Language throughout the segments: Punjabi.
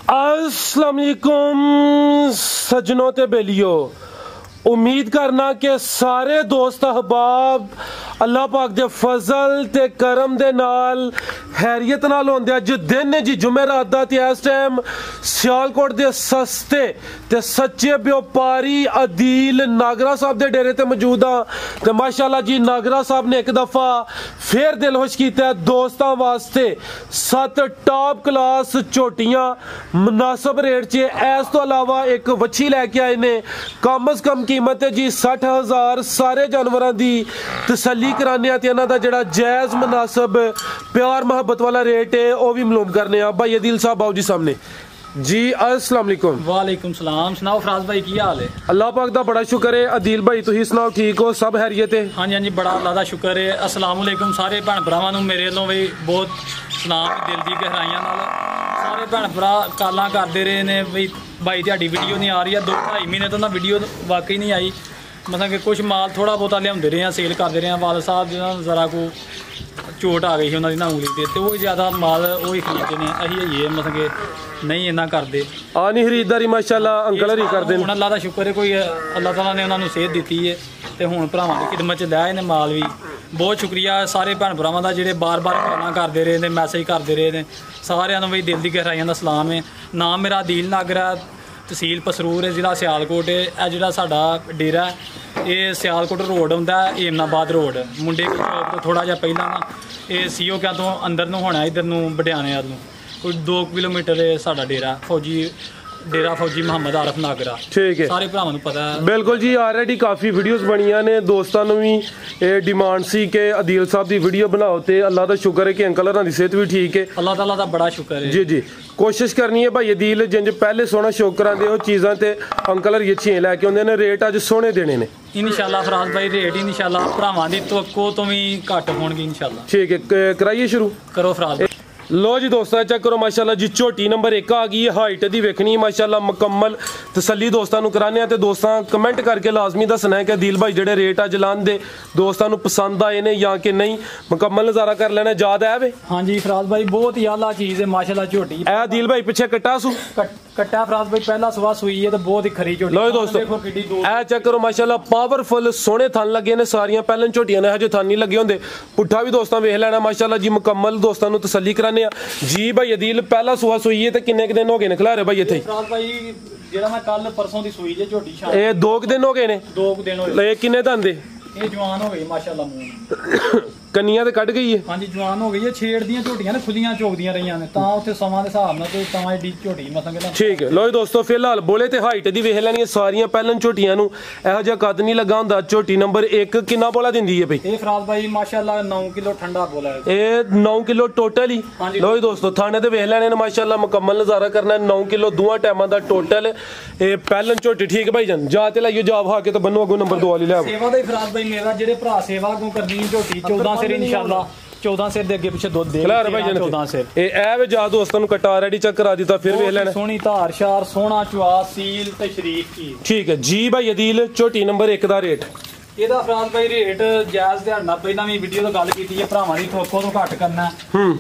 अस्सलाम वालेकुम सजनों ते बेलियो, उम्मीद करना कि सारे दोस्त अहबाब अल्लाह पाक दे फजल ते करम दे नाल हैरियत नाल होंदे। अज दिन है जी जुमेरात दा ते इस टाइम सियालकोट दे सस्ते ते सच्चे व्यापारी अदील नागरा साहब दे डेरे ते मौजूद हाँ। ते माशाअल्लाह जी नागरा साहब ने एक दफ़ा फिर दिलखुश किया दोस्तों वास्ते 7 टॉप क्लास झोटियां मुनासिब रेट च। इस तो अलावा एक वच्छी लैके आए ने, कम अज कम कीमत है जी 60,000। सारे जानवरों की तसल्ली कराने ते इन्हां दा जिहड़ा जायज़ मुनासिब प्यार मोहब्बत वाला रेट है वह भी मालूम करने। भाई अदील साहब आओ जी सामने जी। अस्सलाम वालेकुम। वालेकुम सलाम। सुनाओ फराज भाई की हाल है? अल्लाह पाक दा बड़ा शुक्र है। अदील भाई तुसीं सुनाओ ठीक हो? सब हैरियत है? हाँ जी हाँ जी, बड़ा अल्लाह दा शुक्र है। अस्सलाम वालेकुम सारे भैन भरावां नूं मेरे वालों भी बहुत सलाम दिल दी गहराइयां नाल। सारे भैन भरा कालां करदे रहे ने भी भाई तुहाडी वीडियो नहीं आ रही है। 2-2.5 महीने तो ना वीडियो वाकई नहीं आई। मतलब कि कुछ माल थोड़ा बहुता लियाते रहे हैं, सेल करते रहे हैं। वाल साहब जिन्होंने जरा को चोट आ गई थी उन्होंने उंगली से, तो वो ज़्यादा माल वही खरीदते हैं। अही है मतलब कि नहीं इन्ना करते नहीं खरीदारी माशाल्लाह अंकल ही करते हैं। अल्लाह का शुक्र है कोई अल्लाह ताला ने उन्होंने सेहत दी है तो हुण भरावां दी खिदमत च लै ने माल भी। बहुत शुक्रिया सारे भैन भरावां दा जिहड़े बार बार कॉलां करते रहे ने, मैसेज करते रहे ने। सारिआं नूं बई दिल दी गहराइयां दा सलाम है। नाम मेरा अदील नागरा, तहसील पसरूर है, जिला सियालकोट है। यह जिहड़ा साडा डेरा है ये सियालकोट रोड आउंदा है, एमनाबाद रोड मुंडे चौक तो थोड़ा जिहा पहिलां ना ये सीओ क्या तो अंदर नूं होना, इधर नूं बडियाने वाल नूं कोई 2 किलोमीटर है साडा डेरा फौजी डेरा फौजी मोहम्मद आरफ नागरा। ठीक है, सारे भरावां नूं पता है। बिल्कुल जी, ऑलरेडी काफ़ी वीडियोस बनिया ने। दोस्तों नूं भी ये डिमांड सी कि अदील साहब की वीडियो बनाओ, तो अल्लाह का शुक्र है कि अंकल होरां दी सेहत भी ठीक है। अल्लाह ताला दा बड़ा शुक्र है। जी जी, कोशिश करनी है भाई अदील जिंज पहले सोना शौक करांदे हो चीज़ां ते अंकल होर अच्छियां लैके आउंदे ने। रेट अज सोने देने ने इंशाल्लाह फराज भाई, रेट इंशाल्लाह भरावां दी तवक्को तो भी घट होणगे इंशाल्लाह। ठीक है, कराइए शुरू करो फराज भाई। लो जी दोस्तों चेक करो माशाल्लाह जी, झोटी नंबर 1 आ गई है। हाइट दी वेखनी माशाल्लाह मुकम्मल तसल्ली दोस्तों नूं कराने। तो दोस्तों कमेंट करके लाजमी दसना है कि अदील भाई जेडे रेट अज लांदे दोस्तों नूं पसंद आए ने या कि नहीं। मुकम्मल नज़ारा कर लेना। याद है वे? हाँ जी फराज भाई, बहुत ही आला चीज़ है माशाल्लाह झोटी। अदील भाई पीछे कट्टा सू कट्टा फराज भाई पहला सुबह सुई है तो बहुत ही खरी झोटी। लो दोस्तों ए चेक करो माशाल्लाह पावरफुल सोने थन लगे ने। सारियां पहले झोटियां ने हजे थन नहीं लगे होंदे। पुट्ठा भी दोस्तों वेख लेना माशाल्लाह जी। मुकम्मल दोस्तों नूं तसल्ली कराने जी। भाई अदील पहला सुहा सुई है तो किन्ने दिन हो गए ने खिलारे भाई इत्थे? फराज भाई जेड़ा मैं कल परसों दी सुई जे झोटी शाम ए 2 दिन हो गए ने। 2 दिन हो गए। किन्ने दंद ये जवान हो गई माशाल्लाह। मुंह कन्नियां ते कट गई है। हाँ जी जवान हो गई है। छेड़ दियां झोटियां ने खुदियां चोकदियां रहियां ने तां उत्थे समा दे हिसाब नाल ते तां एडी झोटी मतलब कि। ठीक है, लो दोस्तों फिलहाल बोले ते हाइट दी वेख लैनी सारियां पहलन झोटियां नूं इहो जिहा कद नहीं लगा हुंदा। झोटी नंबर 1 किन्ना बोला दिंदी है भाई? ये फराज भाई माशाल्लाह 9 किलो ठंडा बोला है। ये 9 किलो टोटल ही। लो दोस्तों थाने ते वेख लैने ने माशाल्लाह मुकम्मल नज़ारा करना। 9 किलो दोवां टाइमां दा टोटल ये पहलन झोटी। ठीक है भाई जान जा ते लाइयो जा वहा के तो बनो अगो नंबर 2 वाली ले आओ। सेवा दा फराज भाई मेरा जेडे भरा सेवा को करनी झोटी 14 सिर इंशाल्लाह 14 सिर दे अगे पीछे दुध दे 14 सिर। ए वे जा दोस्तों नु कटा रेडी चेक करा दिता फिर वेख लेना। सोहनी धार शार सोहना चुआ सील ते शरीफ की। ठीक है जी भाई अदील झोटी नंबर 1 दा रेट ਇਹਦਾ ਫਰਾਜ਼ ਭਾਈ ਰੇਟ ਜਾਇਜ਼ ਦਿਹਾੜਨਾ ਪਹਿਲਾਂ ਵੀ ਵੀਡੀਓ ਤੋਂ ਗੱਲ ਕੀਤੀ ਹੈ ਭਰਾਵਾਂ ਦੀ ਠੋਕੋ ਤੋਂ ਘੱਟ ਕਰਨਾ।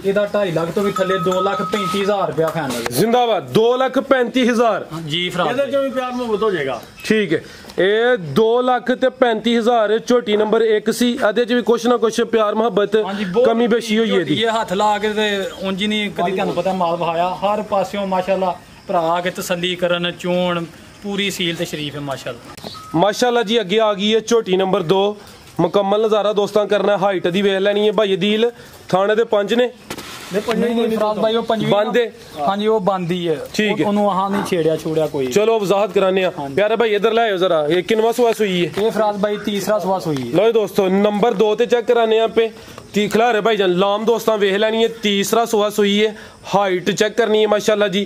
ਇਹਦਾ 2.5 ਲੱਖ ਤੋਂ ਵੀ ਥੱਲੇ 2,35,000 ਰੁਪਇਆ ਫਾਈਨਲ। जिंदाबाद 2,35,000 ਜੀ ਫਰਾਜ਼ ਇਹਦੇ ਚੋਂ ਵੀ ਪਿਆਰ ਮੁਹੱਬਤ ਹੋ ਜਾਏਗਾ। ठीक है, ਇਹ 2,35,000 ਝੋਟੀ ਨੰਬਰ 1 ਸੀ। ਇਹਦੇ ਚ ਵੀ ਕੁਛ ਨਾ ਕੁਛ ਪਿਆਰ ਮੁਹੱਬਤ ਕਮੀ ਬੇਸ਼ੀ ਹੋਈ ਇਹਦੀ। ਇਹ ਹੱਥ ਲਾ ਕੇ ਤੇ ਉਂਝ ਨਹੀਂ ਕਦੀ ਤੁਹਾਨੂੰ ਪਤਾ ਮਾਲ ਵਹਾਇਆ ਹਰ ਪਾਸਿਓਂ ਮਾਸ਼ਾਅੱਲਾ ਭਰਾ ਆ ਕੇ ਤਸੱਲੀ ਕਰਨ ਚੋਣ पूरी सील ते शरीफ है माशाल्लाह। माशाल्लाह जी अगे आ गई है झोटी नंबर 2। मुकम्मल नज़ारा दोस्तों करना। हाइट दी वेख लैनी है भाई अदील। थाने दे 5 ने बंद है। हाँ जी वो बंद ही है। ठीक है, उन्होंने वहां नहीं छेड़िया छुड़िया कोई। चलो वजाहत कराने प्यारे भाई इधर लाओ जरा। ये किनवा सुहा सुई है? ये फराज भाई तीसरा सुहा सुई है। लो दोस्तों नंबर 2 ते चेक कराने पे खिला रहे भाई जान लाम दोस्तों वेख लैनी है। तीसरा सुहा सुई है। हाइट चेक करनी है माशाल्लाह जी।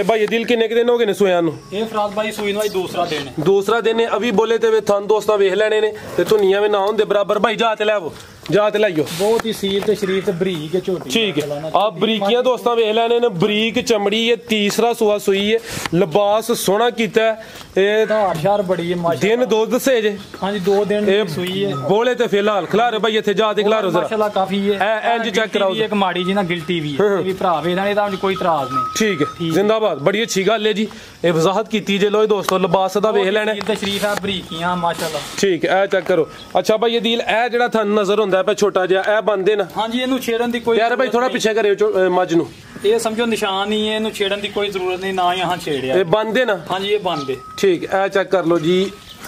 भाई दिल किन्ने दिन हो गए ने सोया नूं? ये फराज भाई सुई भाई दूसरा दिन है। दूसरा दिन है। अभी बोले ते वे थन दोस्तों वेख लैने ने ते धुनिया में ना होंदे बराबर। भाई जा ते ले वो ਜਾ ਤੇ ਲਾਈਓ ਬਹੁਤ ਹੀ ਸੀਲ ਤੇ ਸ਼ਰੀਫ ਤੇ ਬਰੀਕ ਝੋਟੀ ठीक है आप बरीकियां दोस्तों वेख लैने ने बरीक चमड़ी है तीसरा सुआ सुई है लिबास सोहना कीता है धार शार बड़ी है माशाल्लाह दिन दो दसे जे हां जी 2 दिन ये सुई है बोले ते फिलहाल खिलारे भाई इथे जा ते खिलारो जरा माशाल्लाह काफी है इंज चेक कराओ एक माड़ी जी ना गिल्टी भी है ये भी भरा वेखदा ਇਹਦਾ कोई इतराज नहीं ठीक है जिंदाबाद बड़ी अच्छी गल है जी ये वजाहत कीती जे लो दोस्तों लिबास दा वेख लैने ते शरीफ है बरीकियां माशाल्लाह ठीक है चेक करो अच्छा भाई ये दिल ए जेड़ा थान नजर हुंदा है छोटा जिहा ए बनदे ना हां जी ਇਹਨੂੰ ਛੇੜਨ ਦੀ ਕੋਈ यार भाई थोड़ा पीछे करियो मज नू ਇਹ ਸਮਝੋ ਨਿਸ਼ਾਨ ਹੀ ਹੈ ਇਹਨੂੰ ਛੇੜਨ ਦੀ ਕੋਈ ਜ਼ਰੂਰਤ ਨਹੀਂ ਨਾ ਯਹਾਂ ਛੇੜਿਆ ये बनदे ना हां जी ਇਹ ਬੰਦ ਹੈ ठीक है चेक कर लो जी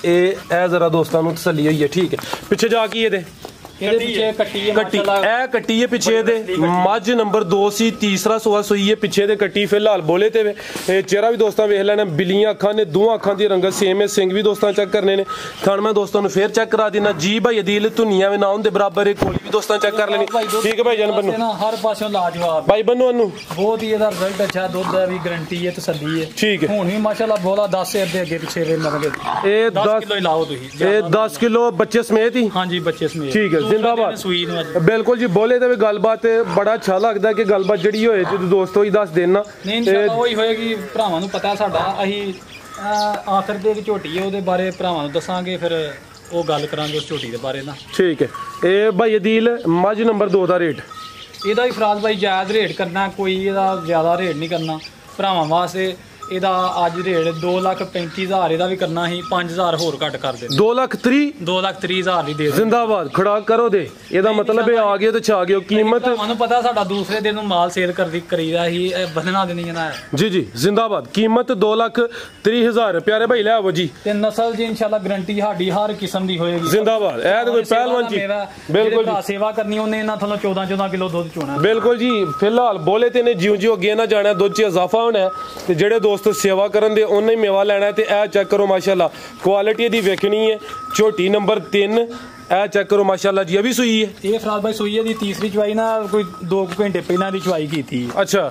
ए जरा दोस्तों नू तसल्ली होई है ठीक है पीछे जा की ये ਇਹਦੇ ਪਿੱਛੇ ਕੱਟੀ ਹੈ ਕੱਟੀ ਮਾਸ਼ਾਅੱਲਾ ਇਹ ਕੱਟੀ ਹੈ ਪਿੱਛੇ ਦੇ ਮੱਝ ਨੰਬਰ 2 ਸੀ ਤੀਸਰਾ ਸੂਆ ਸੂਈ ਹੈ ਪਿੱਛੇ ਦੇ ਕੱਟੀ ਫਿਲਹਾਲ ਬੋਲੇ ਤੇ ਇਹ ਚਿਹਰਾ ਵੀ ਦੋਸਤਾਂ ਵੇਖ ਲੈਣਾ ਬਿਲੀਆਂ ਅੱਖਾਂ ਨੇ ਦੋਹਾਂ ਅੱਖਾਂ ਦੀ ਰੰਗਤ ਸੇਮ ਹੈ ਸਿੰਘ ਵੀ ਦੋਸਤਾਂ ਚੈੱਕ ਕਰਨੇ ਨੇ ਥਣ ਮੈਂ ਦੋਸਤਾਂ ਨੂੰ ਫੇਰ ਚੈੱਕ ਕਰਾ ਦੇਣਾ ਜੀ ਭਾਈ ਅਦੀਲ ਧੁਨੀਆਂ ਵੀ ਨਾ ਹੁੰਦੇ ਬਰਾਬਰ ਇਹ ਕੋਲੀ ਵੀ ਦੋਸਤਾਂ ਚੈੱਕ ਕਰ ਲੈਣੀ ਠੀਕ ਹੈ ਭਾਈ ਜਾਨ ਬੰਨੂ ਹਰ ਪਾਸਿਓਂ ਲਾਜਵਾਬ ਭਾਈ ਬੰਨੂ ਅਨੂ ਬਹੁਤ ਹੀ ਇਹਦਾ ਰਿਜ਼ਲਟ ਅੱਛਾ ਦੁੱਧ ਦਾ ਵੀ ਗਾਰੰਟੀ ਹੈ ਤਸੱਲੀ ਹੈ ਠੀਕ ਹੈ ਹੁਣ ਵੀ ਮਾਸ਼ਾਅੱਲਾ ਬੋਲਾ 10 ਸਿਰ ਦੇ ਅੱਗੇ ਪਿੱਛੇ ਵੇ ਮਗਰ ਇਹ 10 ਕਿਲੋ ਲਾਓ ਤੁਸੀਂ ਇਹ 10 ਕਿਲੋ ਬੱਚੇ ਸਮੇਤ ਹੀ ਹਾਂਜੀ ਬੱਚੇ ਸਮੇਤ ਠੀਕ ਹੈ ਜ਼ਿੰਦਾਬਾਦ ਬਿਲਕੁਲ ਜੀ ਬੋਲੇ ਤੇ ਵੀ ਗੱਲਬਾਤ ਬੜਾ ਅੱਛਾ ਲੱਗਦਾ ਕਿ ਗੱਲਬਾਤ ਜਿਹੜੀ ਹੋਏ ਜਦੋਂ ਦੋਸਤੋ ਹੀ ਦੱਸ ਦੇਣਾ ਨਹੀਂ ਇਨਸ਼ਾਅੱਲਾ ਉਹੀ ਹੋਏਗੀ ਭਰਾਵਾਂ ਨੂੰ ਪਤਾ ਸਾਡਾ ਅਸੀਂ ਆਖਰ ਦੇ ਇੱਕ ਝੋਟੀ ਹੈ ਉਹਦੇ ਬਾਰੇ ਭਰਾਵਾਂ ਨੂੰ ਦੱਸਾਂਗੇ ਫਿਰ ਉਹ ਗੱਲ ਕਰਾਂਗੇ ਉਸ ਝੋਟੀ ਦੇ ਬਾਰੇ ਨਾ ਠੀਕ ਹੈ ਇਹ ਭਾਈ ਅਦੀਲ ਮੱਝ ਨੰਬਰ 2 ਦਾ ਰੇਟ ਇਹਦਾ ਵੀ ਫਰਾਜ਼ ਭਾਈ ਜਾਇਜ਼ ਰੇਟ ਕਰਨਾ ਕੋਈ ਇਹਦਾ ਜ਼ਿਆਦਾ ਰੇਟ ਨਹੀਂ ਕਰਨਾ ਭਰਾਵਾਂ ਵਾਸਤੇ ਇਹਦਾ ਅੱਜ ਰੇਟ 2,35,000 ਇਹਦਾ ਵੀ ਕਰਨਾ ਸੀ 5,000 ਹੋਰ ਘੱਟ ਕਰ ਦੇ 2,30,000 ਦੀ ਦੇ ਜ਼ਿੰਦਾਬਾਦ ਖੜਾ ਕਰੋ ਦੇ ਇਹਦਾ ਮਤਲਬ ਇਹ ਆ ਗਿਆ ਤੇ ਛਾ ਗਿਆ ਕੀਮਤ ਤੁਹਾਨੂੰ ਪਤਾ ਸਾਡਾ ਦੂਸਰੇ ਦਿਨ ਨੂੰ ਮਾਲ ਸੇਲ ਕਰੀਦਾ ਸੀ ਵਧਣਾ ਦੇਣੀ ਜਨਾ ਜੀ ਜੀ ਜ਼ਿੰਦਾਬਾਦ ਕੀਮਤ 2,30,000 ਪਿਆਰੇ ਭਾਈ ਲੈ ਆਵੋ ਜੀ ਤੇ ਨਸਲ ਜੀ ਇਨਸ਼ਾਅੱਲਾ ਗਾਰੰਟੀ ਸਾਡੀ ਹਰ ਕਿਸਮ ਦੀ ਹੋਏਗੀ ਜ਼ਿੰਦਾਬਾਦ ਇਹ ਤਾਂ ਕੋਈ ਪਹਿਲਵਾਨ ਜੀ ਬਿਲਕੁਲ ਜੀ ਸੇਵਾ ਕਰਨੀ ਉਹਨੇ ਇਹਨਾਂ ਤੁਹਾਨੂੰ 14 ਕਿਲੋ ਦੁੱਧ ਚੋਣਾ ਬਿਲਕੁਲ ਜੀ ਫਿਲਹਾਲ ਬੋਲੇ ਤੇ ਨੇ ਜਿਉਂ ਅੱਗੇ ਨਾ ਜਾਣਾ ਦੁੱਧ 'ਚ ਇਜ਼ਾਫਾ ਹੋਣਾ ਤੇ ਜਿਹੜੇ ਦੋਸਤ ਸੇਵਾ ਕਰਨ ਦੇ ਉਹਨੇ ਹੀ ਮੇਵਾ ਲੈਣਾ ਤੇ ਇਹ ਚੈੱਕ ਕਰੋ ਮਾਸ਼ਾਅੱਲਾ ਕੁਆਲਿਟੀ ਦੀ ਵੇਖਣੀ ਹੈ ਝੋਟੀ ਨੰਬਰ 3 ਇਹ ਚੈੱਕ ਕਰੋ ਮਾਸ਼ਾਅੱਲਾ ਜੀ ਇਹ ਵੀ ਸੂਈ ਹੈ ਇਹ ਫਰਾਜ਼ ਭਾਈ ਸੂਈ ਦੀ ਤੀਸਰੀ ਚਵਾਈ ਨਾ ਕੋਈ 2 ਘੰਟੇ ਪਹਿਲਾਂ ਦੀ ਚਵਾਈ ਕੀਤੀ ਅੱਛਾ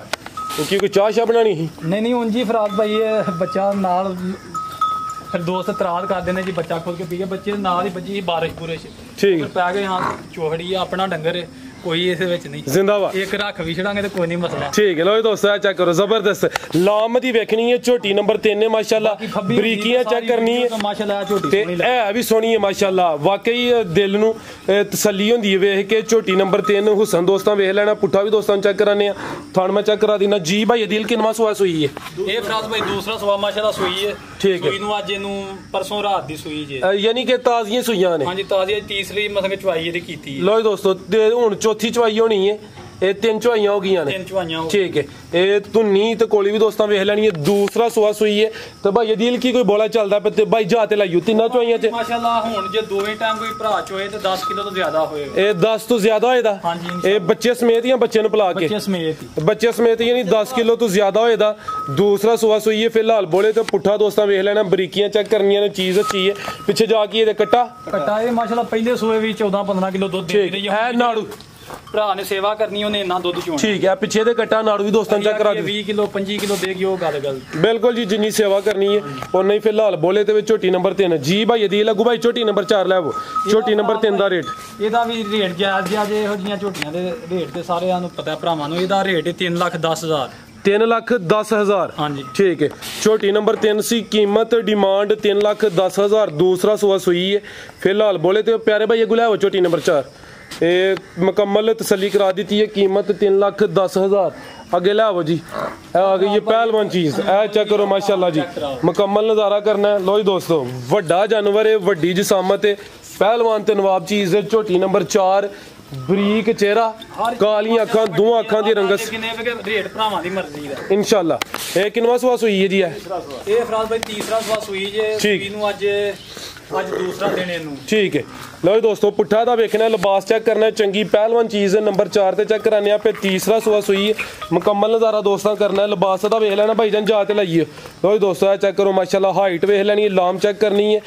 ਕਿਉਂਕਿ ਕੋਈ ਚਾਹ ਬਣਾਣੀ ਸੀ ਨਹੀਂ ਉਂਝ ਹੀ ਫਰਾਜ਼ ਭਾਈ ਇਹ ਬੱਚਾ ਨਾਲ ਫਿਰ ਦੋਸਤ ਇਤਰਾਜ਼ ਕਰਦੇ ਨੇ ਜੀ ਬੱਚਾ ਖੋਲ ਕੇ ਪੀ ਕੇ ਬੱਚੇ ਨਾਲ ਹੀ ਬੱਜੀ ਬਾਰਿਸ਼ ਪੂਰੇ ਠੀਕ ਪੈ ਗਏ ਹਾਂ ਚੋਹੜੀ ਆ ਆਪਣਾ ਡੰਗਰ ਹੈ ਕੋਈ ਇਹਦੇ ਵਿੱਚ ਨਹੀਂ ਜ਼ਿੰਦਾਬਾਦ ਇੱਕ ਰੱਖ ਵੀ ਛੜਾਂਗੇ ਤੇ ਕੋਈ ਨਹੀਂ ਮਸਲਾ ਠੀਕ ਹੈ ਲੋ ਦੋਸਤੋ ਚੈੱਕ ਕਰੋ ਜ਼ਬਰਦਸਤ ਲਾਮ ਦੀ ਵੇਖਣੀ ਹੈ ਝੋਟੀ ਨੰਬਰ 3 ਹੈ ਮਾਸ਼ਾਅੱਲਾ ਬਰੀਕੀਆਂ ਚੈੱਕ ਕਰਨੀ ਹੈ ਮਾਸ਼ਾਅੱਲਾ ਝੋਟੀ ਤੇ ਇਹ ਵੀ ਸੋਹਣੀ ਹੈ ਮਾਸ਼ਾਅੱਲਾ ਵਾਕਈ ਦਿਲ ਨੂੰ ਤਸੱਲੀ ਹੁੰਦੀ ਹੈ ਵੇਖ ਕੇ ਝੋਟੀ ਨੰਬਰ 3 ਹੁਸਨ ਦੋਸਤਾਂ ਵੇਖ ਲੈਣਾ ਪੁੱਠਾ ਵੀ ਦੋਸਤਾਂ ਨੂੰ ਚੈੱਕ ਕਰਾਨੇ ਆ ਥਣ ਮੈਂ ਚੈੱਕ ਕਰਾ ਦੇਣਾ ਜੀ ਭਾਈ ਦਿਲ ਕਿੰਨਾ ਸੁਆ ਸੂਈ ਹੈ ਇਹ ਫਰਾਜ਼ ਭਾਈ ਦੂਸਰਾ ਸਵਾ ਮਾਸ਼ਾਅੱਲਾ ਸੂਈ ਹੈ ਠੀਕ ਹੈ ਸੂਈ ਨੂੰ ਅੱਜ ਇਹਨੂੰ ਪਰਸੋਂ ਰਾਤ ਦੀ ਸੂਈ ਜੇ ਯਾਨੀ ਕਿ ਤਾਜ਼ੀਆਂ ਸੂਈਆਂ ਨੇ ਹਾਂਜੀ ਤਾਜ਼ੀ ਤੀਸਰੀ ਮਤਲਬ ਚਵਾਈ ਇਹਦੀ ਕੀਤੀ ਲੋ ਦੋਸਤੋ ਹੁਣ ਚੌਥੀ ਚਵਾਈ ਹੋਣੀ ਹੈ ਇਹ 3 ਚਵਾਈਆਂ ਹੋ ਗਈਆਂ ਨੇ 3 ਚਵਾਈਆਂ ਠੀਕ ਹੈ ਇਹ ਧੁੰਨੀ ਤੇ ਕੋਲੀ ਵੀ ਦੋਸਤਾਂ ਵੇਖ ਲੈਣੀ ਹੈ ਦੂਸਰਾ ਸੁਆ ਸੂਈ ਹੈ ਤੇ ਭਾਈ ਦਿਲ ਕੀ ਕੋਈ ਬੋਲਾ ਚੱਲਦਾ ਪਏ ਤੇ ਭਾਈ ਜਾ ਤੇ ਲਾਈਓ ਤਿੰਨਾਂ ਚਵਾਈਆਂ ਚ ਮਾਸ਼ਾਅੱਲਾ ਹੁਣ ਜੇ ਦੋਵੇਂ ਟਾਈਮ ਕੋਈ ਭਰਾ ਚੋਏ ਤੇ 10 ਕਿਲੋ ਤੋਂ ਜ਼ਿਆਦਾ ਹੋਏਗਾ ਇਹ 10 ਤੋਂ ਜ਼ਿਆਦਾ ਹੋਏਦਾ ਇਹ ਬੱਚੇ ਸਮੇਤ ਜਾਂ ਬੱਚੇ ਨੂੰ ਪਲਾ ਕੇ ਬੱਚੇ ਸਮੇਤ ਯਾਨੀ 10 ਕਿਲੋ ਤੋਂ ਜ਼ਿਆਦਾ ਹੋਏਦਾ ਦੂਸਰਾ ਸੁਆ ਸੂਈ ਹੈ ਫਿਲਹਾਲ ਬੋਲੇ ਤੇ ਪੁੱਠਾ ਦੋਸਤਾਂ ਵੇਖ ਲੈਣਾ ਬਰੀਕੀਆਂ ਚੈੱਕ ਕਰਨੀਆਂ ਨੇ ਚੀਜ਼ ਅੱਛੀ ਹੈ ਪਿੱਛੇ ਜਾ ਕੇ ਇਹਦੇ ਕੱਟਾ ਇਹ ਮਾਸ਼ਾਅੱਲਾ ਪਹਿਲੇ ਸੂਏ ਵੀ 14-15 ਕਿਲੋ ਦੁੱਧ ਦੇ ਰਹੀ ਹੈ ਇਹ ਨਾੜੂ ਭਰਾ ਨੇ ਸੇਵਾ ਕਰਨੀ ਉਹਨੇ ਇੰਨਾ ਦੁੱਧ ਚੋਣਾ ਠੀਕ ਹੈ ਪਿੱਛੇ ਦੇ ਕੱਟਾ ਨਾੜੂ ਵੀ ਦੋਸਤਾਂ ਚੈੱਕ ਕਰਾ ਦੇ 20 ਕਿਲੋ 25 ਕਿਲੋ ਦੇਗੀ ਉਹ ਗੱਲ ਬਿਲਕੁਲ ਜੀ ਜਿੰਨੀ ਸੇਵਾ ਕਰਨੀ ਹੈ ਉਹ ਨਹੀਂ ਫਿਲਹਾਲ ਬੋਲੇ ਤੇ ਵਿੱਚ ਝੋਟੀ ਨੰਬਰ 3 ਜੀ ਭਾਈ ਅਦੀਲ ਲੱਗੂ ਭਾਈ ਝੋਟੀ ਨੰਬਰ 4 ਲੈ ਆਵੋ ਝੋਟੀ ਨੰਬਰ 3 ਦਾ ਰੇਟ ਇਹਦਾ ਵੀ ਰੇਟ ਜਾਇਜ਼ ਜਿਹਾ ਜੇ ਇਹੋ ਜੀਆਂ ਝੋਟੀਆਂ ਦੇ ਰੇਟ ਤੇ ਸਾਰਿਆਂ ਨੂੰ ਪਤਾ ਭਰਾਵਾਂ ਨੂੰ ਇਹਦਾ ਰੇਟ 3,10,000 3,10,000 ਹਾਂਜੀ ਠੀਕ ਹੈ ਝੋਟੀ ਨੰਬਰ 3 ਸੀ ਕੀਮਤ ਡਿਮਾਂਡ 3,10,000 ਦੂਸਰਾ ਸੁਆ ਸੂਈ ਹੈ ਫਿਲਹਾਲ ਬੋਲੇ ਤੇ ਪਿਆਰੇ ਭਾਈ ਅਗੂ ਲੈ ਆਵੋ ਝੋਟੀ ਨੰਬਰ 4 ਇਹ ਮੁਕੰਮਲ ਤਸੱਲੀ ਕਰਾ ਦਿੱਤੀ ਹੈ ਕੀਮਤ 3,10,000 ਅੱਗੇ ਲੈ ਆਵੋ ਜੀ ਇਹ ਆ ਗਈ ਇਹ ਪਹਿਲਵਾਨ ਚੀਜ਼ ਇਹ ਚੈੱਕ ਕਰੋ ਮਾਸ਼ਾਅੱਲਾ ਜੀ ਮੁਕੰਮਲ ਨਜ਼ਾਰਾ ਕਰਨਾ ਹੈ ਲੋ ਜੀ ਦੋਸਤੋ ਵੱਡਾ ਜਾਨਵਰ ਹੈ ਵੱਡੀ ਜਿਸਾਮਤ ਹੈ ਪਹਿਲਵਾਨ ਤੇ ਨਵਾਬ ਚੀਜ਼ ਹੈ ਝੋਟੀ ਨੰਬਰ 4 ਬਰੀਕ ਚਿਹਰਾ ਕਾਲੀਆਂ ਅੱਖਾਂ ਦੋਹਾਂ ਅੱਖਾਂ ਦੀ ਰੰਗਤ ਰੇਟ ਭਰਾਵਾਂ ਦੀ ਮਰਜ਼ੀ ਦਾ ਇਨਸ਼ਾਅੱਲਾ ਇਹ ਕਿੰਨਵਾਂ ਸੁਆ ਸੂਈ ਹੈ ਜੀ ਇਹ ਫਰਾਜ਼ ਭਾਈ ਤੀਸਰਾ ਸੁਆ ਸੂਈ ਜੇ ਸੂਈ ਨੂੰ ਅੱਜ ਦੂਸਰਾ ਦਿਨ ਇਹਨੂੰ ਠੀਕ ਹੈ ਲਓ ਦੋਸਤੋ ਪੁੱਠਾ ਦਾ ਵੇਖਣਾ ਲਿਬਾਸ ਚੈੱਕ ਕਰਨਾ ਚੰਗੀ ਪਹਿਲਵਾਨ ਚੀਜ਼ ਹੈ ਨੰਬਰ 4 ਤੇ ਚੈੱਕ ਕਰਾਨੇ ਆ ਫਿਰ ਤੀਸਰਾ ਸੁਆ ਸੂਈ ਮੁਕੰਮਲ ਨਜ਼ਾਰਾ ਦੋਸਤਾਂ ਕਰਨਾ ਲਿਬਾਸ ਦਾ ਵੇਖ ਲੈਣਾ ਭਾਈ ਜਾਨ ਜਾ ਤੇ ਲਾਈਏ ਲਓ ਦੋਸਤੋ ਇਹ ਚੈੱਕ ਕਰੋ ਮਾਸ਼ਾਅੱਲਾ ਹਾਈਟ ਵੇਖ ਲੈਣੀ ਲਾਮ ਚੈੱਕ ਕਰਨੀ ਹੈ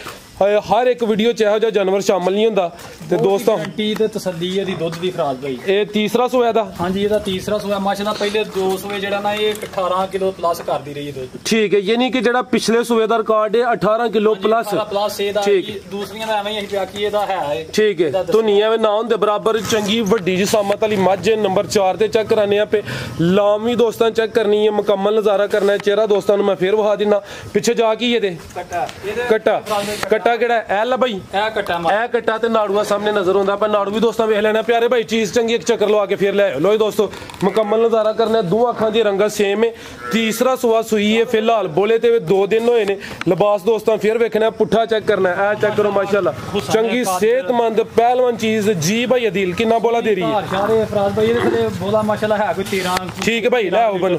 ਹਰ ਇੱਕ ਵੀਡੀਓ ਚ ਇਹੋ ਜਿਹਾ ਜਾਨਵਰ ਸ਼ਾਮਲ ਨਹੀਂ ਹੁੰਦਾ ਤੇ ਦੋਸਤਾਂ ਗਾਰੰਟੀ ਤੇ ਤਸੱਲੀ ਇਹਦੀ ਦੁੱਧ ਦੀ ਫਰਾਜ਼ ਭਾਈ। ਇਹ ਤੀਸਰਾ ਸੂਆ ਦਾ? ਹਾਂਜੀ ਇਹਦਾ ਤੀਸਰਾ ਸੂਆ। ਮਾਸ਼ਾਅੱਲਾ ਪਹਿਲੇ 2 ਸੂਏ ਜਿਹੜਾ ਨਾ ਇਹ 18 ਕਿਲੋ ਪਲੱਸ ਕਰਦੀ ਰਹੀ ਦੁੱਧ। ਠੀਕ ਹੈ, ਯਾਨੀ ਕਿ ਜਿਹੜਾ ਪਿਛਲੇ ਸੂਏ ਦਾ ਰਿਕਾਰਡ ਹੈ 18 ਕਿਲੋ ਪਲੱਸ ਇਹਦਾ। ਦੂਸਰੀਆਂ ਦਾ ਐਵੇਂ ਹੀ ਬਾਕੀ ਇਹਦਾ ਹੈ। ਠੀਕ ਹੈ, ਧੁਨੀਆਂ ਵੀ ਨਾ ਹੁੰਦੇ ਬਰਾਬਰ ਚੰਗੀ ਵੱਡੀ ਜੀ ਸਾਮਤ ਵਾਲੀ ਮੱਝ। ਨੰਬਰ 4 ਤੇ ਚੈੱਕ ਕਰਾਨੇ ਆਪੇ ਲਾਮ ਵੀ ਦੋਸਤਾਂ ਚੈੱਕ ਕਰਨੀ ਹੈ, ਮੁਕੰਮਲ ਨਜ਼ਾਰਾ ਕਰਨਾ ਹੈ। ਚਿਹਰਾ ਦੋਸਤਾਂ ਨੂੰ ਮੈਂ ਫੇਰ ਵਿਖਾ ਦਿੰਦਾ। ਪਿੱਛੇ ਜਾ ਕੀ ਇਹਦੇ ਕੱਟਾ ਕਿਹੜਾ ਐ ਲਾ ਬਾਈ? ਇਹ ਕੱਟਾ ਤੇ ਨਾੜੂਆ ਸਾਹਮਣੇ ਨਜ਼ਰ ਆਉਂਦਾ। ਆਪਾਂ ਨਾੜੂ ਵੀ ਦੋਸਤਾਂ ਵੇਖ ਲੈਣਾ ਪਿਆਰੇ ਭਾਈ। ਚੀਜ਼ ਚੰਗੀ ਇੱਕ ਚੱਕਰ ਲਵਾ ਕੇ ਫੇਰ ਲੈ ਆਓ। ਲੋ ਦੋਸਤੋ ਮੁਕੰਮਲ ਨਜ਼ਾਰਾ ਕਰਨਾ। ਦੋ ਅੱਖਾਂ ਦੀ ਰੰਗਤ ਸੇਮ ਹੈ। ਤੀਸਰਾ ਸੂਆ ਸੂਈ ਹੈ ਫਿਲਹਾਲ। ਬੋਲੇ ਤੇ 2 ਦਿਨ ਹੋਏ ਨੇ। ਲਿਬਾਸ ਦੋਸਤਾਂ ਫੇਰ ਵੇਖਣਾ, ਪੁੱਠਾ ਚੈੱਕ ਕਰਨਾ। ਐ ਚੈੱਕ ਕਰੋ ਮਾਸ਼ਾਅੱਲਾ, ਚੰਗੀ ਸਿਹਤਮੰਦ ਪਹਿਲਵਾਨ ਚੀਜ਼। ਜੀ ਭਾਈ ਅਦੀਲ ਕਿੰਨਾ ਬੋਲਾ ਦੇ ਰਹੀ ਹੈ? ਫਰਾਜ਼ ਭਾਈ ਇਹਦੇ ਥੱਲੇ ਬੋਲਾ ਮਾਸ਼ਾਅੱਲਾ ਹੈ ਕੋਈ 13। ਠੀਕ ਹੈ ਭਾਈ, ਲੈ ਆਓ ਬਣ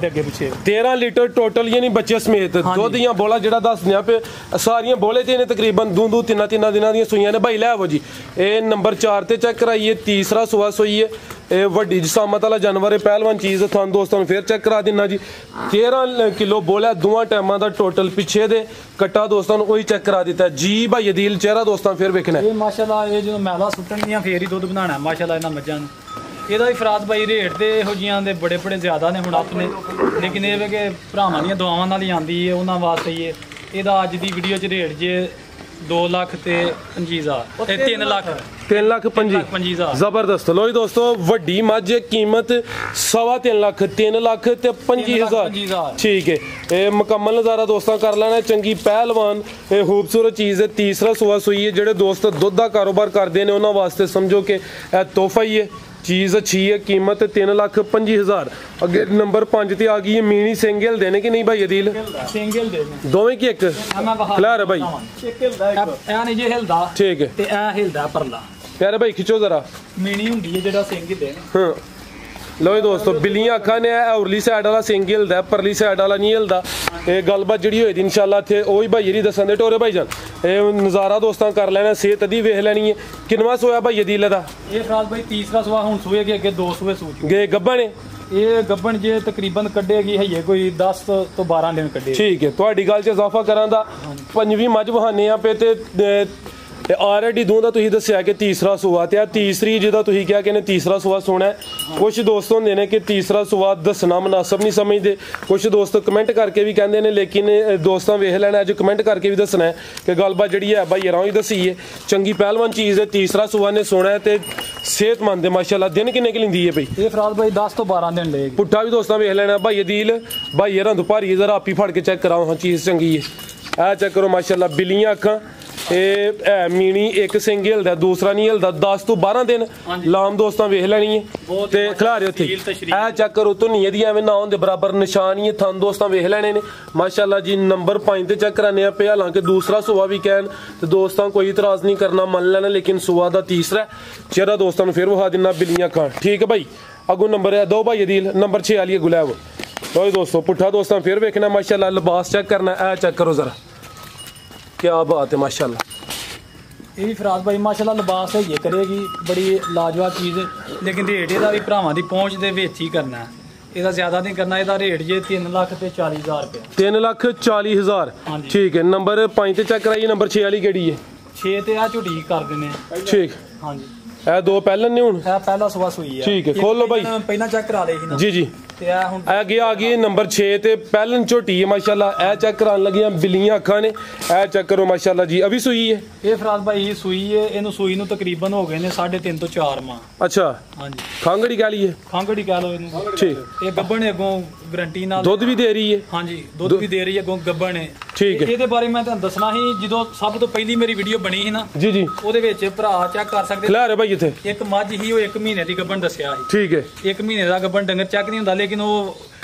13 ਲੀਟਰ ਟੋਟਲ, ਯਾਨੀ ਬੱਚੇ ਸਮੇਤ ਦੁੱਧ ਦੀਆਂ ਬੋਲਾ ਜਿਹੜਾ ਦੱਸ ਦਿਆਂ ਪਏ ਸਾਰੀਆਂ ਬੋਲੇ ਤੇ ਨੇ ਤਕਰੀਬਨ 2 3 ਦਿਨਾਂ ਦੀਆਂ ਸੂਈਆਂ ਨੇ ਭਾਈ। ਲੈ ਆਵੋ ਜੀ, ਇਹ ਨੰਬਰ 4 ਤੇ ਚੈੱਕ ਕਰਾਈਏ। ਤੀਸਰਾ ਸੂਆ ਸੂਈ ਹੈ। ਇਹ ਵੱਡੀ ਜਸਾਮਤ ਵਾਲਾ ਜਾਨਵਰ ਹੈ, ਪਹਿਲਵਾਨ ਚੀਜ਼। ਤੁਹਾਨੂੰ ਦੋਸਤਾਂ ਨੂੰ ਫੇਰ ਚੈੱਕ ਕਰਾ ਦਿੰਨਾ ਜੀ। 13 ਕਿਲੋ ਬੋਲਾ ਦੋਵਾਂ ਟਾਈਮਾਂ ਦਾ ਟੋਟਲ। ਪਿੱਛੇ ਦੇ ਕੱਟਾ ਦੋਸਤਾਂ ਨੂੰ ਉਹੀ ਚੈੱਕ ਕਰਾ ਦਿੱਤਾ ਜੀ ਭਾਈ ਅਦੀਲ। ਚਿਹਰਾ ਦੋਸਤਾਂ ਫੇਰ ਵੇਖਣਾ ਇਹ ਮਾਸ਼ਾਅੱਲਾ। ਇਹ ਜਦੋਂ ਮੈਲਾ ਸੁੱਟਣਗੀਆਂ ਫੇਰ ਹੀ ਦੁੱਧ ਬਣਾਉਣਾ ਮਾਸ਼ਾਅੱਲਾ ਇਹਨਾਂ ਮੱਝਾਂ ਨੂੰ। ਇਹਦਾ ਵੀ ਫਰਾਜ਼ ਭਾਈ ਰੇਟ ਤੇ ਇਹੋ ਜੀਆਂ ਦੇ ਬੜੇ ਜ਼ਿਆਦਾ ਨੇ ਹੁਣ ਆਪਣੇ, ਲੇਕਿਨ ਇਹ ਵੇ ਕਿ ਭਰਾਵਾਂ ਦੀਆਂ ਦੁਆਵਾਂ ਨਾਲ ਹੀ ਆਉਂਦੀ ਹੈ, ਉਹਨਾਂ ਵਾਸਤੇ ਹੀ ਹੈ। ਇਹਦਾ ਅੱਜ ਦੀ ਵੀਡੀਓ 'ਚ ਰੇਟ ਜੇ 2,25,000 ਤੇ 3,25,000 ਜ਼ਬਰਦਸਤ। ਲੋ ਜੀ ਦੋਸਤੋ ਵੱਡੀ ਮੱਝ ਕੀਮਤ 3.25 ਲੱਖ 3,25,000। ਠੀਕ ਹੈ, ਇਹ ਮੁਕੰਮਲ ਨਜ਼ਾਰਾ ਦੋਸਤਾਂ ਕਰ ਲੈਣਾ। ਚੰਗੀ ਪਹਿਲਵਾਨ ਇਹ ਖੂਬਸੂਰਤ ਚੀਜ਼ ਹੈ। ਤੀਸਰਾ ਸੂਆ ਸੂਈ ਹੈ। ਜਿਹੜੇ ਦੋਸਤ ਦੁੱਧ ਦਾ ਕਾਰੋਬਾਰ ਕਰਦੇ ਨੇ ਉਹਨਾਂ ਵਾਸਤੇ ਸਮਝੋ ਕਿ ਇਹ ਤੋਹਫਾ ਹੀ ਹੈ। ਚੀਜ਼ ਅੱਛੀ ਹੈ। ਕੀਮਤ 3,25,000। ਅੱਗੇ ਨੰਬਰ 5 ਤੇ ਆ ਗਈ ਹੈ ਮੀਣੀ ਸਿੰਗਲ ਦੇਣੇ ਕਿ ਨਹੀਂ ਭਾਈ ਅਦੀਲ? ਸਿੰਗਲ ਦੇ ਦੋਵੇਂ ਕੀ ਇੱਕ ਖਿਲਾਰ ਹੈ ਭਾਈ? ਇਹ ਨਹੀਂ ਜੇ ਹਿਲਦਾ। ਠੀਕ ਹੈ, ਤੇ ਇਹ ਹਿਲਦਾ ਪਰਲਾ। ਪਿਆਰੇ ਭਾਈ ਖਿੱਚੋ ਜ਼ਰਾ। ਮੀਣੀ ਹੁੰਦੀ ਹੈ ਜਿਹੜਾ ਸਿੰਗਲ ਦੇ। ਹਾਂ ਲੋ ਜੀ ਦੋਸਤੋ ਬਿੱਲੀਆਂ ਅੱਖਾਂ ਨੇ। ਔਰਲੀ ਸਾਈਡ ਵਾਲਾ ਸਿੰਗ ਹਿਲਦਾ, ਪਰਲੀ ਸਾਈਡ ਵਾਲਾ ਨਹੀਂ ਹਿਲਦਾ। ਇਹ ਗੱਲਬਾਤ ਜਿਹੜੀ ਹੋਈ ਦੀ ਇਨਸ਼ਾਅੱਲਾ ਇੱਥੇ ਉਹੀ ਭਾਈ ਜਿਹੜੀ ਦੱਸਣ ਦੇ ਟੋਰੇ ਭਾਈ ਜਾਨ। ਇਹ ਨਜ਼ਾਰਾ ਦੋਸਤਾਂ ਕਰ ਲੈਣਾ, ਸਿਹਤ ਦੀ ਵੇਖ ਲੈਣੀ ਹੈ। ਕਿੰਨਵਾਂ ਸੋਇਆ ਭਾਈ ਅਦੀਲ ਦਾ? ਇਹ ਫਰਾਜ਼ ਭਾਈ ਤੀਸਰਾ ਸੂਆ। ਹੁਣ ਸੂਏ ਅੱਗੇ 2 ਸੂਏ ਸੂ ਗਏ ਗੱਬਣ ਨੇ। ਇਹ ਗੱਬਣ ਜੇ ਤਕਰੀਬਨ ਕੱਢੇਗੀ ਹਈਏ ਕੋਈ 10 ਤੋਂ 12 ਦਿਨ ਕੱਢੇ। ਠੀਕ ਹੈ, ਤੁਹਾਡੀ ਗੱਲ 'ਚ ਇਜ਼ਾਫਾ ਕਰਾਂ ਦਾ 5ਵੀਂ ਮੱਝ ਵਹਾਨੇ ਆ ਪੇ ਤੇ ਆਲਰੇਡੀ ਦੋ ਦਾ ਤੁਸੀਂ ਦੱਸਿਆ ਕਿ ਤੀਸਰਾ ਸੂਆ ਤੇ ਆ ਤੀਸਰੀ ਜਿਹਦਾ ਤੁਸੀਂ ਕਿਹਾ ਕਿ ਇਹਨੇ ਤੀਸਰਾ ਸੂਆ ਸੋਣਾ। ਕੁਝ ਦੋਸਤ ਹੁੰਦੇ ਨੇ ਕਿ ਤੀਸਰਾ ਸੂਆ ਦੱਸਣਾ ਮੁਨਾਸਬ ਨਹੀਂ ਸਮਝਦੇ। ਕੁਝ ਦੋਸਤ ਕਮੈਂਟ ਕਰਕੇ ਵੀ ਕਹਿੰਦੇ ਨੇ, ਲੇਕਿਨ ਦੋਸਤਾਂ ਵੇਖ ਲੈਣਾ ਅੱਜ ਕਮੈਂਟ ਕਰਕੇ ਵੀ ਦੱਸਣਾ ਹੈ ਕਿ ਗੱਲਬਾਤ ਜਿਹੜੀ ਹੈ ਭਾਈ ਯਾਰਾਂ ਹੀ ਦੱਸੀ ਹੈ। ਚੰਗੀ ਪਹਿਲਵਾਨ ਚੀਜ਼ ਹੈ। ਤੀਸਰਾ ਸੂਆ ਨੇ ਸੋਣਾ ਹੈ ਤੇ ਸਿਹਤਮੰਦ ਹੈ ਮਾਸ਼ਾਅੱਲਾ। ਦਿਨ ਕਿੰਨੇ ਕਿ ਲੈਂਦੀ ਹੈ ਭਾਈ? ਇਹ ਫਰਾਜ਼ ਭਾਈ 10 ਤੋਂ 12 ਦਿਨ ਲਏਗੀ। ਪੁੱਠਾ ਵੀ ਦੋਸਤਾਂ ਵੇਖ ਲੈਣਾ ਭਾਈ ਅਦੀਲ ਭਾਈ ਯਾਰਾਂ ਤੋਂ ਭਾਰੀ ਜ਼ਰਾ ਆਪੀ ਫੜ ਕੇ ਚੈੱਕ ਕਰਾਓ। ਹਾਂ ਚੀਜ਼ ਚੰਗੀ ਹੈ। ਇਹ ਚੈੱਕ ਕਰੋ ਮਾਸ਼ਾਅੱਲਾ। ਬਿੱਲੀਆਂ ਅੱਖਾਂ। ਇਹ ਮੀਣੀ ਇੱਕ ਸਿੰਘ ਹਿਲਦਾ, ਦੂਸਰਾ ਨਹੀਂ ਹਿਲਦਾ। 10 ਤੋਂ 12 ਦਿਨ ਲਾਮ ਦੋਸਤਾਂ ਵੇਖ ਲੈਣੀ ਹੈ ਤੇ ਖਿਲਾ ਰਹੇ ਉੱਥੇ। ਇਹ ਚੈੱਕ ਕਰੋ ਧੁਨੀਏ ਦੀ ਐਵੇਂ ਨਾ ਹੁੰਦੇ ਬਰਾਬਰ ਨਿਸ਼ਾਨ ਹੀ ਹੈ। ਥਣ ਦੋਸਤਾਂ ਵੇਖ ਲੈਣੇ ਨੇ ਮਾਸ਼ਾਅੱਲਾ ਜੀ। ਨੰਬਰ 5 ਤੇ ਚੈੱਕ ਕਰਾਨੇ ਆ ਪਿਆ। ਹਾਲਾਂਕਿ ਦੂਸਰਾ ਸੂਆ ਵੀ ਕਹਿਣ ਤੇ ਦੋਸਤਾਂ ਕੋਈ ਇਤਰਾਜ਼ ਨਹੀਂ ਕਰਨਾ, ਮੰਨ ਲੈਣਾ, ਲੇਕਿਨ ਸੂਆ ਦਾ ਤੀਸਰਾ ਚਿਹਰਾ ਦੋਸਤਾਂ ਨੂੰ ਫਿਰ ਵਿਖਾ ਦਿੰਨਾ ਬਿੱਲੀਆਂ ਅੱਖਾਂ। ਠੀਕ ਹੈ ਭਾਈ। ਅੱਗੋਂ ਨੰਬਰ ਹੈ 2 ਭਾਈ ਅਦੀਲ। ਨੰਬਰ 6 ਵਾਲੀ ਹੈ ਗੁਲਾਬ। ਲੋ ਦੋਸਤੋ ਪੁੱਠਾ ਦੋਸਤਾਂ ਫਿਰ ਵੇਖਣਾ ਮਾਸ਼ਾਅੱਲਾ। ਲਿਬਾਸ ਚੈੱਕ ਕਰਨਾ। ਇਹ ਚੈੱਕ ਕਰੋ ਜ਼ਰਾ, क्या बात है माशाल्लाह। ਇਹ ਵੀ ਫਰਾਜ਼ ਭਾਈ ਮਾਸ਼ਾਅੱਲਾ ਲਿਬਾਸ ਹੈ ਕਰੇਗੀ, ਬੜੀ ਲਾਜਵਾਬ ਚੀਜ਼ ਹੈ। ਲੇਕਿਨ ਰੇਟ ਇਹਦਾ ਵੀ ਭਰਾਵਾਂ ਦੀ ਪਹੁੰਚ ਦੇ ਵਿੱਚ ਹੀ ਕਰਨਾ, ਇਹਦਾ ਜ਼ਿਆਦਾ ਨਹੀਂ ਕਰਨਾ। ਇਹਦਾ ਰੇਟ ਜੇ 3,40,000 ਰੁਪਏ। 3,40,000। ਠੀਕ ਹੈ। ਨੰਬਰ 5 ਤੇ ਚੈੱਕ ਕਰਾਈਏ। ਨੰਬਰ 6 ਵਾਲੀ ਕਿਹੜੀ ਹੈ? 6 ਤੇ ਆ ਝੁੱਟੀ ਕਰ ਦਿੰਦੇ। ਠੀਕ। ਹਾਂਜੀ ਇਹ ਦੋ ਪਹਿਲਾਂ ਨੇ ਹੁਣ। ਇਹ ਪਹਿਲਾ ਸਵਾ ਸੂਈ ਹੈ। ਠੀਕ ਹੈ, ਖੋਲੋ ਭਾਈ। ਪਹਿਲਾਂ ਚੈੱਕ ਕਰਾ ਲਈ ਸੀ ਨਾ ਜੀ ਜੀ। ਤੇ ਇਹ ਹੁਣ ਅੱਗੇ ਆ ਗਈ ਨੰਬਰ 6 ਤੇ ਪਹਿਲਨ ਝੋਟੀ ਹੈ ਮਾਸ਼ਾਅੱਲਾ। ਇਹ ਚੈੱਕ ਕਰਾਉਣ ਲੱਗੀਆਂ ਬਿੱਲੀਆਂ ਅੱਖਾਂ ਨੇ। ਇਹ ਚੈੱਕ ਕਰੋ ਮਾਸ਼ਾਅੱਲਾ ਜੀ। ਅਭੀ ਸੂਈ ਹੈ ਇਹ ਫਰਾਜ਼ ਭਾਈ ਸੂਈ ਹੈ। ਇਹਨੂੰ ਸੂਈ ਨੂੰ ਤਕਰੀਬਨ ਹੋ ਗਏ ਨੇ 3.5 ਤੋਂ 4 ਮਾਹ। ਅੱਛਾ। ਹਾਂਜੀ ਖਾਂਗੜੀ ਕਹਿ ਲਈਏ। ਖਾਂਗੜੀ ਕਹਿ ਲਓ ਇਹਨੂੰ। ਠੀਕ। ਇਹ ਗੱਬਣ ਹੈ ਅੱਗੋਂ ਗਰੰਟੀ ਨਾਲ ਦੁੱਧ ਵੀ ਦੇ ਰਹੀ ਹੈ। ਹਾਂਜੀ ਦੁੱਧ ਵੀ ਦੇ ਰਹੀ ਹੈ ਅੱਗੋਂ ਗੱਬਣ ਹੈ। ਠੀਕ ਹੈ। ਇਹਦੇ ਬਾਰੇ ਮੈਂ ਤੁਹਾਨੂੰ ਦੱਸਣਾ ਸੀ ਜਦੋਂ ਸਭ ਤੋਂ ਪਹਿਲੀ ਮੇਰੀ ਵੀਡੀਓ ਬਣੀ ਸੀ ਨਾ। ਜੀ ਜੀ। ਉਹਦੇ ਵਿੱਚ ਭਰਾ ਚੈੱਕ ਕਰ ਸਕਦੇ ਖਿਲਾ ਰਹੇ ਭਾਈ ਇੱਥੇ। ਇੱਕ ਮੱਝ ਹੀ ਉਹ 1 ਮਹੀਨੇ ਦੀ ਗੱਬਣ ਦੱਸਿਆ ਸੀ। ਠੀਕ ਹੈ। 1 ਮਹੀਨੇ ਦਾ ਗੱਬਣ ਡੰਗਰ ਚੈੱਕ ਨਹੀਂ ਹੁੰਦਾ, ਲੇਕਿਨ ਉਹ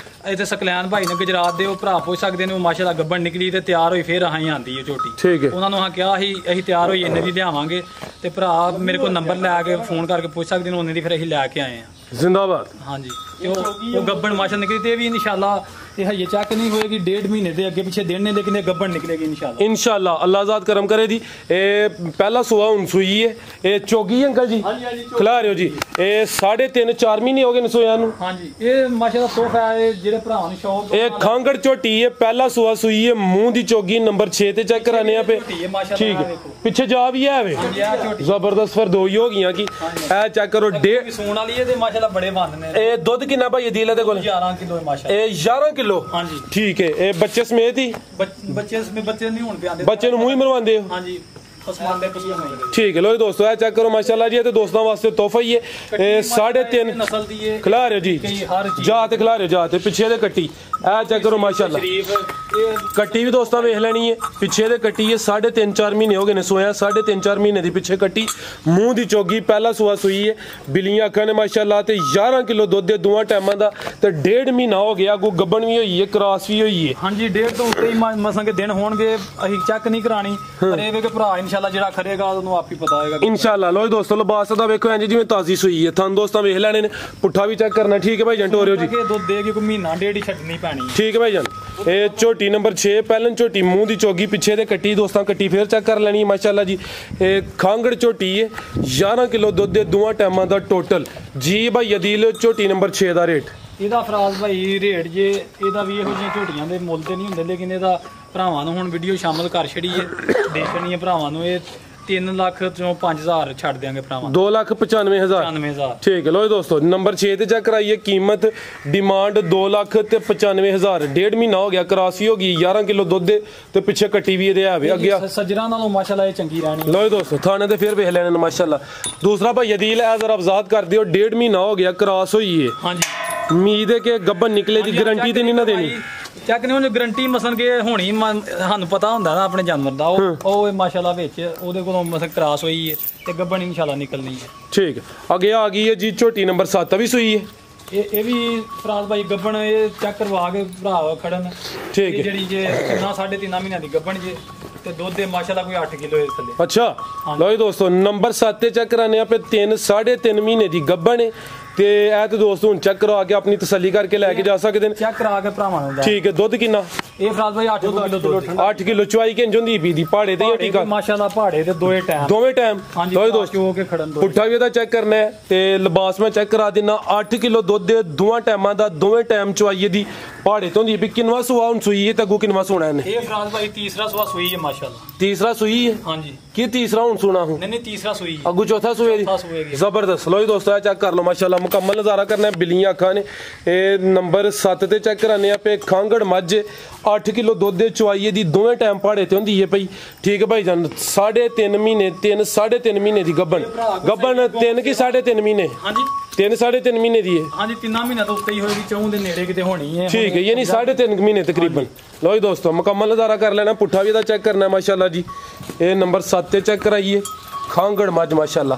ਇੱਥੇ ਸਕਲਿਆਨ ਭਾਈ ਨੇ ਗੁਜਰਾਤ ਦੇ ਉਹ ਭਰਾ ਪੁੱਛ ਸਕਦੇ ਨੇ। ਉਹ ਮਾਸ਼ਾਅੱਲਾ ਗੱਬਣ ਨਿਕਲੀ ਤੇ ਤਿਆਰ ਹੋਈ ਫਿਰ ਆਹੀਂ ਆਂਦੀ ਹੈ ਝੋਟੀ। ਠੀਕ ਹੈ। ਉਹਨਾਂ ਨੂੰ ਹਾਂ ਕਿਹਾ ਸੀ ਅਸੀਂ ਤਿਆਰ ਹੋਈ ਇੰਨੇ ਦੀ ਲਿਆਵਾਂਗੇ ਤੇ ਭਰਾ ਮੇਰੇ ਕੋਲ ਨੰਬਰ ਲੈ ਕੇ ਫੋਨ ਕਰਕੇ ਪੁੱਛ ਸਕਦੇ ਨੇ, ਉਹਨੇ ਦੀ ਫਿਰ ਅਸੀਂ ਲੈ ਕੇ ਆਏ ਹਾਂ। ਜ਼ਿੰਦਾਬਾਦ। ਹਾਂਜੀ। ਤੇ ਉਹ ਗੱਬਣ ਮਾਸ਼ਾ ਨਿਕਲੀ ਤੇ ਇਹ ਵੀ ਇਨਸ਼ਾਅੱਲਾ ਇਹ ਹਜੇ ਚੱਕ ਨਹੀਂ ਹੋਏਗੀ 1.5 ਮਹੀਨੇ ਦੇ ਅੱਗੇ ਪਿੱਛੇ ਦਿਨ ਨੇ ਲੇਕਿन ਇਹ ਗੱਬਣ ਨਿਕਲੇਗੀ ਇਨਸ਼ਾਅੱਲਾ ਅੱਲਾਹ ਜ਼ਾਤ ਕਰਮ करे जी। पहला सुआ हुन सुई है ये चोगी अंकल जी खिला रहे हो जी। ये 3.5-4 महीने हो गए सोया नु। हां जी ये माशाअल्लाह तोहफा है जेड़े भरावां नु शौक ये खांगड़ झोटी है पहला सुआ सुई है मुंह दी चोगी नंबर 6 ते चेक कराने पे ठीक है पीछे जा भी है वे जबरदस्त फिर दो ही हो गईयां की ए चेक करो डेढ़ सोन वाली है ते माशाअल्लाह बड़े बंद ने। ए दुध कितना भाई दिल दे कोल 11 किलो है माशाअल्लाह। ए 11 किलो हां जी ठीक है ए बच्चे समेत ही बच्चे नहीं हुन पे आंदे बच्चे नु मुंह ही मरवांदे हो। हां जी ठीक है लो दोस्तों चेक करो माशाल्लाह जी। दोस्तों वास्ते तोहफा ही है 3.5 नस्ल दी है खिला रहे हो जी जात खिला रहे हो जात पिछे दे कट्टी ए चेक करो माशाल्लाह कट्टी भी दोस्तों वेख लेनी है पिछे दे कट्टी है 3.5-4 महीने हो गए ने सोया 3.5-4 महीने दी पिछे कट्टी मुंह दी चोगी पहला सुआ सुई है बिलियां अखां ने माशाल्लाह ते 11 किलो दुध दे दोवां टाइमां दा ते 1.5 महीना हो गया अगू गब्बन भी होई है क्रॉस भी होई है। हां जी 1.5 तो उत्ते ही मसां के दिन होणगे अहीं चेक नहीं करानी पर ए वे के भरा इंशाल्लाह जेड़ा खरेगा ਉਹਨੂੰ ਆਪ ਹੀ ਪਤਾ ਹੋਏਗਾ इंशाल्लाह। लो दोस्तों लिबास ਦਾ ਵੇਖੋ ਇੰਜ ਜਿਵੇਂ ਤਾਜ਼ੀ ਸੂਈ ਹੈ ਥਣ ਦੋਸਤਾਂ ਵੇਖ ਲੈਣੇ ਨੇ ਪੁੱਠਾ ਵੀ ਚੈੱਕ ਕਰਨਾ ਠੀਕ ਹੈ ਭਾਈ ਜੰਟ ਹੋ ਰਿਓ ਜੀ। ਕਿ ਦੁੱਧ ਦੇਗੀ ਕੋਈ ਮਹੀਨਾ ਡੇਢ ਹੀ ਛੱਡਣੀ ਪੈਣੀ ਠੀਕ ਹੈ ਭਾਈ ਜਾਨ। ਇਹ ਝੋਟੀ ਨੰਬਰ 6 ਪਹਿਲਨ ਝੋਟੀ ਮੂੰਹ ਦੀ ਚੋਗੀ ਪਿੱਛੇ ਦੇ ਕੱਟੀ ਦੋਸਤਾਂ ਕੱਟੀ ਫੇਰ ਚੈੱਕ ਕਰ ਲੈਣੀ ਮਾਸ਼ਾਅੱਲਾ ਜੀ। ਇਹ ਖਾਂਗੜ ਝੋਟੀ ਹੈ 11 ਕਿਲੋ ਦੁੱਧ ਦੇ ਦੋਵਾਂ ਟਾਈਮਾਂ ਦਾ ਟੋਟਲ ਜੀ ਭਾਈ ਅਦੀਲ ਝੋਟੀ ਨੰਬਰ 6 ਦਾ ਰੇਟ ਇਹਦਾ ਫਰਾਜ਼ ਭਾਈ ਰੇਟ ਜੇ ਇਹਦਾ ਵੀ ਇਹੋ ਜਿਹੀਆਂ ਝੋਟੀਆਂ ਦੇ ਮੁੱਲ ਤੇ ਨਹੀਂ ਹੁੰਦੇ ਲੇਕਿਨ ਇਹਦਾ ਭਰਾਵਾਂ ਨੂੰ ਹੁਣ ਵੀਡੀਓ ਸ਼ਾਮਲ ਕਰ ਛੜੀ ਹੈ ਦੇ ਛੜਨੀ ਹੈ ਭਰਾਵਾਂ ਨੂੰ ਇਹ 3 ਲੱਖ ਚੋਂ 5000 ਛੱਡ ਦਿਆਂਗੇ ਭਰਾਵਾਂ 2,95,000 ठीक है। लो दोस्तों नंबर 6 ਤੇ ਚੈੱਕ ਕਰਾਈਏ कीमत डिमांड 2,95,000 1.5 ਮਹੀਨਾ ਹੋ ਗਿਆ ਕਰਾਸੀ ਹੋ ਗਈ 11 ਕਿਲੋ ਦੁੱਧ ਦੇ ਤੇ ਪਿੱਛੇ ਕੱਟੀ ਵੀ ਇਹਦੇ ਆਵੇ ਅੱਗੇ ਸੱਜਰਾਂ ਨਾਲੋਂ ਮਾਸ਼ਾਅੱਲਾ ਇਹ ਚੰਗੀ ਰਹਿਣੀ। ਲੋ ਦੋਸਤੋ ਥਾਣੇ ਤੇ ਫਿਰ ਵੇਖ ਲੈਣੇ ਨੇ ਮਾਸ਼ਾਅੱਲਾ। ਦੂਸਰਾ ਭਾਈ ਅਦੀਲ ਹੈ ਜ਼ਰਾ ਅਬਜ਼ਾਤ ਕਰ ਦਿਓ 1.5 ਮਹੀਨਾ ਹੋ ਗਿਆ ਕਰਾਸ ਹੋਈ ਹੈ ਹਾਂਜੀ ਉਮੀਦ ਹੈ ਕਿ ਗੱਬਨ ਨਿਕਲੇ ਦੀ ਗਾਰੰਟੀ ਤੇ ਨਹੀਂ ਨਾ ਦੇਣੀ ਚੱਕ ਨਹੀਂ ਉਹਨੇ ਗਾਰੰਟੀ ਮਸਨ ਕੇ ਹੋਣੀ ਸਾਨੂੰ ਪਤਾ ਹੁੰਦਾ ਨਾ ਆਪਣੇ ਜਾਨਵਰ ਦਾ ਉਹ ਮਾਸ਼ਾਅੱਲਾ ਵਿੱਚ ਉਹਦੇ ਕੋਲੋਂ ਮਸਨ ਕਰਾਸ ਹੋਈ ਹੈ ਤੇ ਗੱਬਨ ਇਨਸ਼ਾਅੱਲਾ ਨਿਕਲਣੀ ਹੈ ਠੀਕ ਅੱਗੇ ਆ ਗਈ ਹੈ ਜੀ ਝੋਟੀ ਨੰਬਰ 7 ਵੀ ਸੂਈ ਹੈ ਇਹ ਵੀ ਫਰਾਜ਼ ਭਾਈ ਗੱਬਣ ਇਹ ਚੈੱਕ ਕਰਵਾ ਕੇ ਭਰਾ ਖੜਨ ਠੀਕ ਹੈ ਜਿਹੜੀ ਜੇ 3.5 ਮਹੀਨਿਆਂ ਦੀ ਗੱਬਣ ਜੇ ਤੇ ਦੁੱਧ ਦੇ ਮਾਸ਼ਾਅੱਲਾ ਕੋਈ 8 ਕਿਲੋ ਇਸ ਥੱਲੇ ਅੱਛਾ। ਲਓ ਜੀ ਦੋਸਤੋ ਨੰਬਰ 7 ਤੇ ਚੈੱਕ ਕਰਾਨੇ ਆ ਪੇ 3.5 ਮਹੀਨੇ ਦੀ ਗੱਬਣ ਹੈ ਤੇ ਇਹ ਤੇ ਦੋਸਤੋ ਹੁਣ ਚੈੱਕ ਕਰਵਾ ਕੇ ਆਪਣੀ ਤਸੱਲੀ ਕਰਕੇ ਲੈ ਕੇ ਜਾ ਸਕਦੇ ਨੇ ਚੈੱਕ ਕਰਾ ਕੇ ਭਰਾਵਾਂ ਨੂੰ ਠੀਕ ਹੈ। ਦੁੱਧ ਕਿੰਨਾ ਇਹ ਫਰਾਜ਼ ਭਾਈ 8 ਕਿਲੋ ਦੁੱਧ 8 ਕਿਲੋ ਚੁਆਈ ਕਿੰਜ ਹੁੰਦੀ ਪੀ ਦੀ ਪਹਾੜੇ ਤੇ ਟੀਕਾ ਮਾਸ਼ਾਅੱਲਾ ਪਹਾੜੇ ਤੇ ਦੋਵੇਂ ਟਾਈਮ ਲਓ ਦੋਸਤੋ ਕੇ ਖੜਨ ਦੋ ਪੁੱਠਾ ਵੀ ਇਹਦਾ ਚੈੱਕ ਕਰਨਾ ਹੈ ਤੇ ਲਿਬਾਸ ਮੈਂ ਚੈੱਕ ਕਰਾ ਦਿੰਨਾ 8 ਕਿਲੋ ਦੁੱਧ ਦੇ ਦੋਵਾਂ ਟਾਈਮਾਂ ਦਾ ਦੋਵੇਂ ਟਾਈਮ ਚੁਆਈ ਦੀ ਪਹਾੜੇ ਤੋਂ ਹੁੰਦੀ ਵੀ ਕਿੰਨਵਾ ਸੁਆ ਹੁਣ ਸੂਈ ਹੈ ਤੇ ਅੱਗੂ ਕਿੰਨਵਾ ਸੋਣਾ ਇਹਨੇ ਇਹ ਫਰਾਜ਼ ਭਾਈ ਤੀਸਰਾ ਸੁਆ ਸੂਈ ਹੈ ਮਾਸ਼ਾਅੱਲਾ ਤੀਸਰਾ ਸੂਈ ਹੈ ਹਾਂਜੀ ਕੀ ਤੀਸਰਾ ਹੁਣ ਸੁਣਾ ਹੂੰ ਨਹੀਂ ਤੀਸਰਾ ਸੂਈ ਅੱਗੂ ਚੌਥਾ ਸੂਏ ਦੀ ਜ਼ਬਰਦस्त। ਲੋ ਜੀ ਦੋਸਤੋ ਚੈੱਕ ਕਰ ਲਓ ਮਾਸ਼ਾਅੱਲਾ ਮੁਕੰਮਲ ਨਜ਼ਾਰਾ ਕਰਨਾ ਬਿਲੀਆਂ ਅੱਖਾਂ ਨੇ ਇਹ ਨੰਬਰ 7 ਤੇ ਚੈੱਕ ਕਰਾਨੇ ਆ ਪੇ ਖਾਂਗੜ ਮੱਝ 8 ਕਿਲੋ ਦੁੱਧ ਦੇ ਚੁਆਈਏ ਦੀ ਦੋਵੇਂ ਟਾਈਮ ਪਹਾੜੇ ਤੇ ਹੁੰਦੀ ਹੈ ਪਈ ਠੀਕ ਹੈ ਭਾਈ ਜਾਨ 3.5 ਮਹੀਨੇ 3.5 ਮਹੀਨੇ ਦੀ ਗੱਬਣ 3 ਕੀ 3.5 ਮਹੀਨੇ ਹਾਂਜੀ 3.5 ਮਹੀਨੇ ਦੀ ਹੈ ਹਾਂਜੀ 3 ਮਹੀਨਿਆਂ ਤੋਂ ਉੱਤੇ ਹੀ ਹੋਏਗੀ 4 ਦੇ ਨੇੜੇ ਕਿਤੇ ਹੋਣੀ ਹੈ ਠੀਕ ਹੈ ਯਾਨੀ 3.5 ਮਹੀਨੇ ਤਕਰੀਬਨ। ਲੋ ਜੀ ਦੋਸਤੋ ਮੁਕੰਮਲ ਨਜ਼ਾਰਾ ਕਰ ਲੈਣਾ ਪੁੱਠਾ ਵੀ ਇਹਦਾ ਚੈੱਕ ਕਰਨਾ ਮਾਸ਼ਾਅੱਲਾ ਜੀ। ਇਹ ਨੰਬਰ 7 ਤੇ ਚੈੱਕ ਕਰਾਈਏ ਖਾਂਗੜ ਮੱਝ ਮਾਸ਼ਾਅੱਲਾ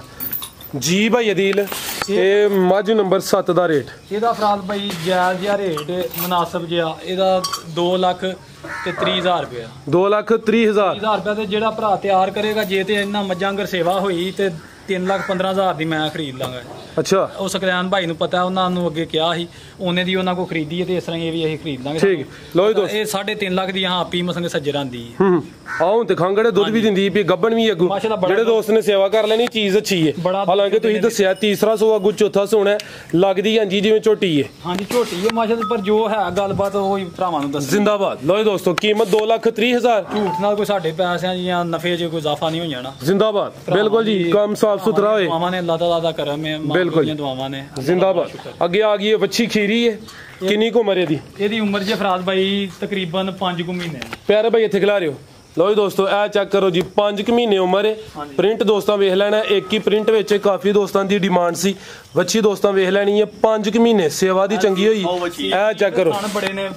ਜੀ ਭਾਈ ਅਦੀਲ ਇਹ ਮੱਝ ਨੰਬਰ 7 ਦਾ ਰੇਟ ਇਹਦਾ ਫਰਾਜ਼ ਭਾਈ ਜਾਇਜ਼ ਜਿਹਾ ਰੇਟ ਮੁਨਾਸਬ ਜਿਹਾ ਇਹਦਾ 2,30,000 ਰੁਪਇਆ 2,30,000 ਰੁਪਇਆ ਤੇ ਜਿਹੜਾ ਭਰਾ ਤਿਆਰ ਕਰੇਗਾ ਜੇ ਤੇ ਇਹਨਾਂ ਮੱਝਾਂ ਅਗਰ ਸੇਵਾ ਹੋਈ ਤੇ 3,15,000 ਦੀ ਮੈਂ ਖਰੀਦ ਲਾਂਗਾ। ਅੱਛਾ ਉਹ ਸਕਲੈਨ ਭਾਈ ਨੂੰ ਪਤਾ ਉਹਨਾਂ ਨੂੰ ਅੱਗੇ ਕਿਹਾ ਸੀ ਉਹਨੇ ਦੀ ਉਹਨਾਂ ਕੋ ਖਰੀਦੀ ਹੈ ਤੇ ਇਸ ਤਰ੍ਹਾਂ ਇਹ ਵੀ ਅਸੀਂ ਖਰੀਦ ਲਾਂਗੇ ਠੀਕ। ਲੋ ਦੋਸਤ ਇਹ 3.5 ਲੱਖ ਦੀ ਹਾਂ ਆਪੀ ਮਸੰਗ ਸੱਜਰਾਂ ਦੀ ਆਉਂ ਤੇ ਖਾਂਗੜੇ ਦੁੱਧ ਵੀ ਦਿੰਦੀ ਵੀ ਗੱਬਣ ਵੀ ਅੱਗੂ ਜਿਹੜੇ ਦੋਸਤ ਨੇ ਸੇਵਾ ਕਰ ਲੈਣੀ ਚੀਜ਼ ਅੱਛੀ ਹੈ ਹਾਲਾਂਕਿ ਤੁਸੀਂ ਦੱਸਿਆ ਤੀਸਰਾ ਸੋ ਅੱਗੂ ਚੌਥਾ ਸੋਣਾ ਲੱਗਦੀ ਹਾਂਜੀ ਜਿਵੇਂ ਝੋਟੀ ਹੈ ਹਾਂਜੀ ਝੋਟੀ ਹੈ ਮਾਸ਼ਾਅੱਲਾ ਪਰ ਜੋ ਹੈ ਗੱਲਬਾਤ ਉਹ ਹੀ ਭਰਾਵਾਂ ਨੂੰ ਦੱਸ ਜ਼ਿੰਦਾਬਾਦ। ਲੋ ਦੋਸਤੋ ਕੀਮਤ 2,30,000 ਝੂਠ ਨਾਲ ਕੋਈ ਸਾਡੇ ਪੈਸਿਆਂ ਜਾਂ ਨਫੇ 'ਚ ਕੋਈ ਇਜ਼ਾਫਾ ਨਹੀਂ ਹੋ ਜਾਣਾ ਜ਼ਿੰਦਾਬਾਦ ਬਿਲਕੁਲ ਜੀ ਕੰਮ ਸਾਫ ਸੁਥਰਾ ਹੋਏ ਦੁਆਵਾਂ ਨੇ ਅੱਲਾਹ ਤਾਲਾ ਦਾ ਕਰਮ ਹੈ ਬਿਲਕੁਲ ਦੁਆਵਾਂ ਨੇ ਜ਼ਿੰਦਾਬਾਦ। ਅੱਗੇ ਆ ਗਈ ਹੈ ਵੱਛੀ ਖੀਰੀ ਹੈ ਕਿੰਨੀ ਕੁ ਉਮਰ ਇਹਦੀ ਉਮਰ ਜੇ ਫਰਾਜ਼ ਭਾਈ ਤਕਰੀਬਨ 5 ਮਹੀਨੇ ਪਿਆਰੇ ਭਾਈ ਇੱਥੇ ਖਿਲਾ ਰਹੇ ਹੋ। ਲੋ ਜੀ ਦੋਸਤੋ ਇਹ ਚੈੱਕ ਕਰੋ ਜੀ 5 ਮਹੀਨੇ ਉਮਰ ਹੈ ਪ੍ਰਿੰਟ ਦੋਸਤਾਂ ਵੇਖ ਲੈਣਾ ਇੱਕ ਹੀ ਪ੍ਰਿੰਟ ਵਿੱਚ ਕਾਫੀ ਦੋਸਤਾਂ ਦੀ ਡਿਮਾਂਡ ਸੀ ਵੱਛੀ ਦੋਸਤਾਂ ਵੇਖ ਲੈਣੀ ਹੈ 5 ਮਹੀਨੇ ਸੇਵਾ ਦੀ ਚੰਗੀ ਹੋਈ ਇਹ ਚੈੱਕ ਕਰੋ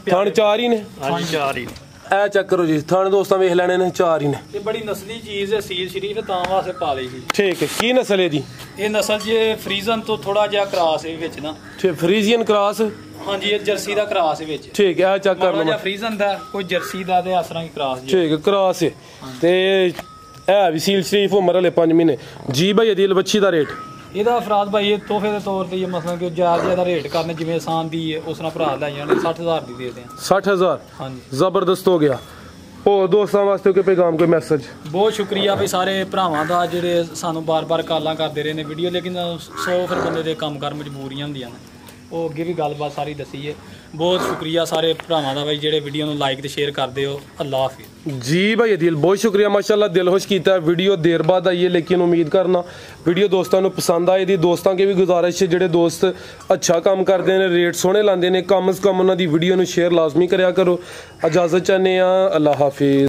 ਥਣ 4 ਹੀ ਨੇ ਹਾਂਜੀ 4 ਹੀ ਇਹ ਚੈੱਕ ਕਰੋ ਜੀ ਥਣ ਦੋਸਤਾਂ ਵੇਖ ਲੈਣੇ ਨੇ 4 ਹੀ ਨੇ ਇਹ ਬੜੀ ਨਸਲੀ ਚੀਜ਼ ਹੈ ਸੀਲ ਸ਼ਰੀਫ ਤਾਂ ਵਾਸਤੇ ਪਾ ਲਈ ਸੀ ਠੀਕ ਹੈ। ਕੀ ਨਸਲ ਹੈ ਦੀ ਇਹ ਨਸਲ ਜੇ ਫਰੀਜ਼ਨ ਤੋਂ ਥੋੜਾ ਜਿਹਾ ਕਰਾਸ ਹੈ ਵਿੱਚ ਨਾ ਠੀਕ ਫਰੀਜ਼ੀਅਨ ਕਰਾਸ ਹਾਂਜੀ ਇਹ ਜਰਸੀ ਦਾ ਕਰਾਸ ਹੈ ਵਿੱਚ ਠੀਕ ਹੈ ਇਹ ਚੈੱਕ ਕਰ ਲਓ ਜਾਂ ਫਰੀਜ਼ਨ ਦਾ ਕੋਈ ਜਰਸੀ ਦਾ ਤੇ ਅਸਰਾਂ ਦੀ ਕਰਾਸ ਜੀ ਠੀਕ ਹੈ ਕਰਾਸ ਹੈ ਤੇ ਇਹ ਵੀ ਸੀਲ ਸ਼ਰੀਫ ਉਮਰ ਵਾਲੇ 5 ਮਹੀਨੇ ਜੀ ਭਾਈ ਅਦੀਲ ਵੱਛੀ ਦਾ ਰੇਟ ਇਹਦਾ ਅਫਰਾਦ ਭਾਈ ਇਹ ਤੋਹਫੇ ਦੇ ਤੌਰ ਤੇ ਮਸਲਾਂ ਕਿ ਜਾਇਜ਼ ਜਿਆਦਾ ਰੇਟ ਕਰਨ ਜਿਵੇਂ ਆਸਾਨ ਦੀ ਉਸ ਨਾਲ ਭਰਾ ਲੈ ਜਾਣ 60000 ਦੀ ਦੇ ਦਿਆਂ 60000 ਹਾਂਜੀ ਜ਼ਬਰਦਸਤ ਹੋ ਗਿਆ। ਹੋਰ ਦੋਸਤਾਂ ਵਾਸਤੇ ਕੋਈ ਪੈਗਾਮ ਕੋਈ ਮੈਸੇਜ? ਬਹੁਤ ਸ਼ੁਕਰੀਆ ਵੀ ਸਾਰੇ ਭਰਾਵਾਂ ਦਾ ਜਿਹੜੇ ਸਾਨੂੰ ਬਾਰ-ਬਾਰ ਕਾਲਾਂ ਕਰਦੇ ਰਹੇ ਨੇ ਵੀਡੀਓ, ਲੇਕਿਨ 100 ਫਿਰ ਬੰਦੇ ਦੇ ਕੰਮ ਕਰ ਮਜਬੂਰੀਆਂ ਹੁੰਦੀਆਂ ਨੇ, ਉਹ ਅੱਗੇ ਵੀ ਗੱਲਬਾਤ ਸਾਰੀ ਦੱਸੀ ਹੈ। ਬਹੁਤ ਸ਼ੁਕਰੀਆ ਸਾਰੇ ਭਰਾਵਾਂ ਦਾ ਬਾਈ ਜਿਹੜੇ ਵੀਡੀਓ ਨੂੰ ਲਾਈਕ ਤੇ ਸ਼ੇਅਰ ਕਰਦੇ ਹੋ। ਅੱਲਾ ਹਾਫਿਜ਼ ਜੀ ਭਾਈ ਅਦੀਲ, ਬਹੁਤ ਸ਼ੁਕਰੀਆ ਮਾਸ਼ਾਅੱਲਾ, ਦਿਲ खुश ਕੀਤਾ। ਵੀਡੀਓ ਦੇਰ ਬਾਅਦ ਆਈ ਹੈ ਲੇਕਿन ਉਮੀਦ ਕਰਨਾ ਵੀਡੀਓ ਦੋਸਤਾਂ ਨੂੰ ਪਸੰਦ ਆਏ ਦੀ। ਦੋਸਤਾਂ ਕੇ ਵੀ ਗੁਜ਼ਾਰਿਸ਼ ਹੈ ਜਿਹੜੇ ਦੋਸਤ ਅੱਛਾ ਕੰਮ ਕਰਦੇ ਨੇ, ਰੇਟ ਸੋਹਣੇ ਲਾਉਂਦੇ ਨੇ, ਕਮ ਸੇ ਕਮ ਉਹਨਾਂ ਦੀ ਵੀਡੀਓ ਨੂੰ ਸ਼ੇਅਰ ਲਾਜ਼ਮੀ ਕਰਿਆ ਕਰੋ। ਇਜਾਜ਼ਤ ਚਾਹੁੰਦੇ ਹਾਂ, ਅੱਲਾ ਹਾਫਿਜ਼।